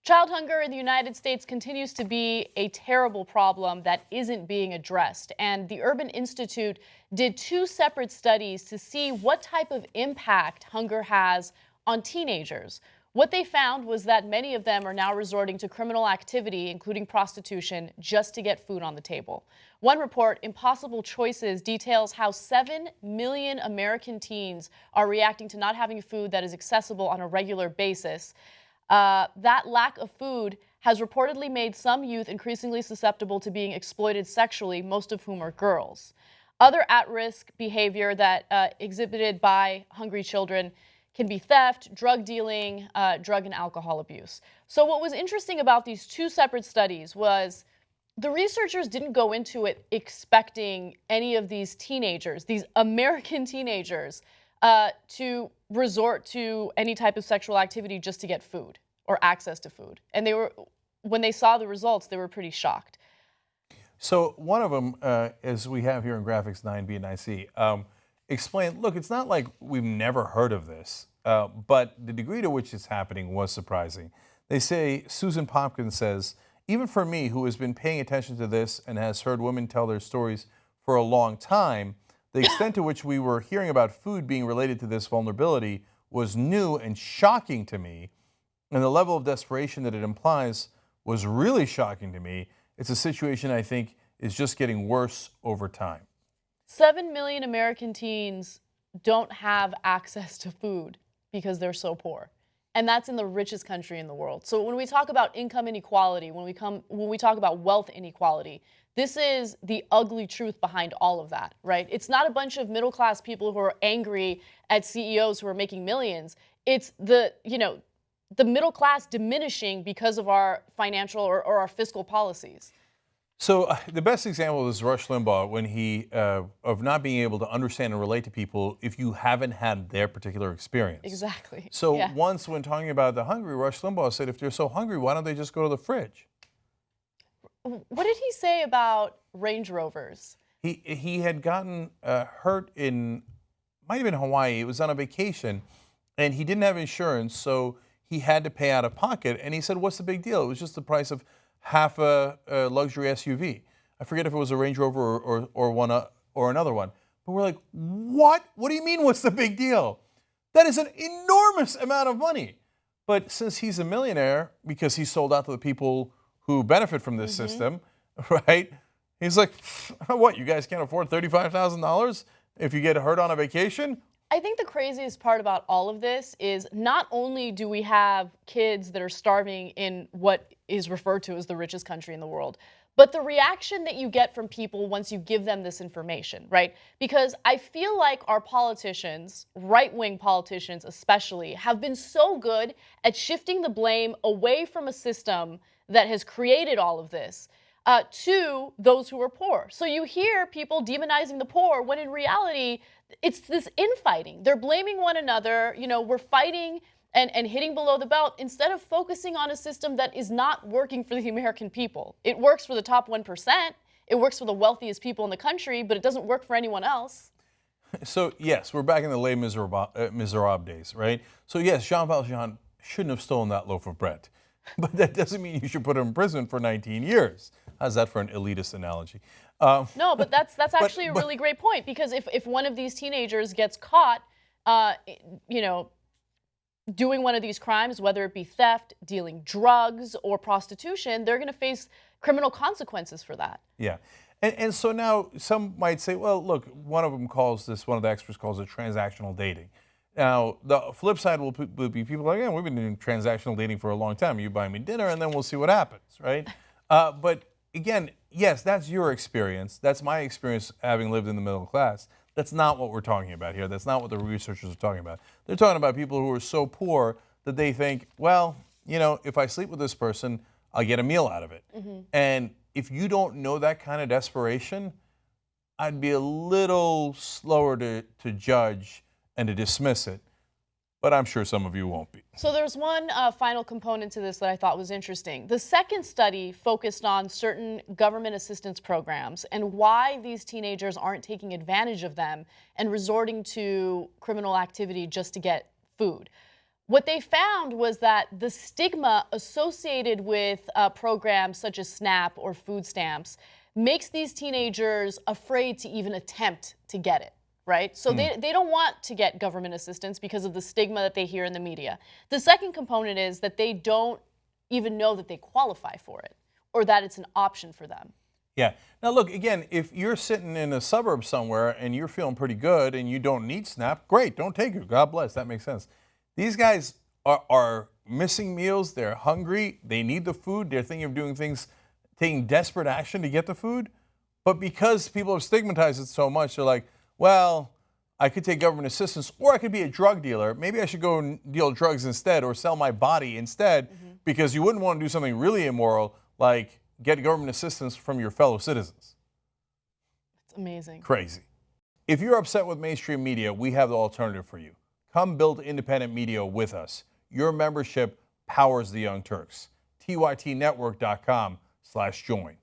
Child hunger in the United States continues to be a terrible problem that isn't being addressed. And the Urban Institute did two separate studies to see what type of impact hunger has on teenagers. What they found was that many of them are now resorting to criminal activity, including prostitution, just to get food on the table. One report, Impossible Choices, details how 7 million American teens are reacting to not having food that is accessible on a regular basis. That lack of food has reportedly made some youth increasingly susceptible to being exploited sexually, most of whom are girls. Other at-risk behavior that exhibited by hungry children can be theft, drug dealing, drug and alcohol abuse. So what was interesting about these two separate studies was the researchers didn't go into it expecting any of these teenagers, these American teenagers, to resort to any type of sexual activity just to get food or access to food. And when they saw the results, they were pretty shocked. So one of them, as we have here in Graphics 9B and 9C, explained, look, it's not like we've never heard of this, but the degree to which it's happening was surprising. They say, Susan Popkins says, even for me, who has been paying attention to this and has heard women tell their stories for a long time, the extent to which we were hearing about food being related to this vulnerability was new and shocking to me, and the level of desperation that it implies was really shocking to me. It's a situation I think is just getting worse over time. 7 million American teens don't have access to food because they're so poor. And that's in the richest country in the world. So when we talk about income inequality, when we talk about wealth inequality, this is the ugly truth behind all of that, right? It's not a bunch of middle-class people who are angry at CEOs who are making millions. It's the middle class diminishing because of our financial or our fiscal policies. So the best example is Rush Limbaugh, when he, of not being able to understand and relate to people if you haven't had their particular experience. Exactly. So yeah. Once when talking about the hungry, Rush Limbaugh said, if they're so hungry, why don't they just go to the fridge? What did he say about Range Rovers? He had gotten hurt might have been Hawaii. It was on a vacation, and he didn't have insurance, so he had to pay out of pocket. And he said, what's the big deal? It was just the price of half a luxury SUV. I forget if it was a Range Rover or another one. But we're like, what? What do you mean, what's the big deal? That is an enormous amount of money. But since he's a millionaire, because he sold out to the people who benefit from this system, right? He's like, what, you guys can't afford $35,000 if you get hurt on a vacation? I think the craziest part about all of this is not only do we have kids that are starving in what is referred to as the richest country in the world, but the reaction that you get from people once you give them this information, right? Because I feel like our politicians, right-wing politicians especially, have been so good at shifting the blame away from a system that has created all of this to those who are poor. So you hear people demonizing the poor when in reality, it's this infighting. They're blaming one another. You know, we're fighting and hitting below the belt instead of focusing on a system that is not working for the American people. It works for the top 1%. It works for the wealthiest people in the country, but it doesn't work for anyone else. So yes, we're back in the Les Miserables days, right? So yes, Jean Valjean shouldn't have stolen that loaf of bread. But that doesn't mean you should put him in prison for 19 years. How's that for an elitist analogy? No, but that's actually a really great point, because if one of these teenagers gets caught, doing one of these crimes, whether it be theft, dealing drugs, or prostitution, they're going to face criminal consequences for that. Yeah. And so now some might say, well, look, one of the experts calls it transactional dating. Now, the flip side will be people like, yeah, we've been doing transactional dating for a long time. You buy me dinner and then we'll see what happens, right? But again, yes, that's your experience. That's my experience having lived in the middle class. That's not what we're talking about here. That's not what the researchers are talking about. They're talking about people who are so poor that they think, well, if I sleep with this person, I'll get a meal out of it. And if you don't know that kind of desperation, I'd be a little slower to judge and to dismiss it, but I'm sure some of you won't be. So there's one final component to this that I thought was interesting. The second study focused on certain government assistance programs and why these teenagers aren't taking advantage of them and resorting to criminal activity just to get food. What they found was that the stigma associated with programs such as SNAP or food stamps makes these teenagers afraid to even attempt to get it, right? So they don't want to get government assistance because of the stigma that they hear in the media. The second component is that they don't even know that they qualify for it or that it's an option for them. Yeah. Now, look, again, if you're sitting in a suburb somewhere and you're feeling pretty good and you don't need SNAP, great, don't take it. God bless. That makes sense. These guys are missing meals. They're hungry. They need the food. They're thinking of doing things, taking desperate action to get the food. But because people have stigmatized it so much, they're like, well, I could take government assistance or I could be a drug dealer. Maybe I should go and deal drugs instead or sell my body instead because you wouldn't want to do something really immoral like get government assistance from your fellow citizens. It's amazing. Crazy. If you're upset with mainstream media, we have the alternative for you. Come build independent media with us. Your membership powers the Young Turks. tytnetwork.com/join.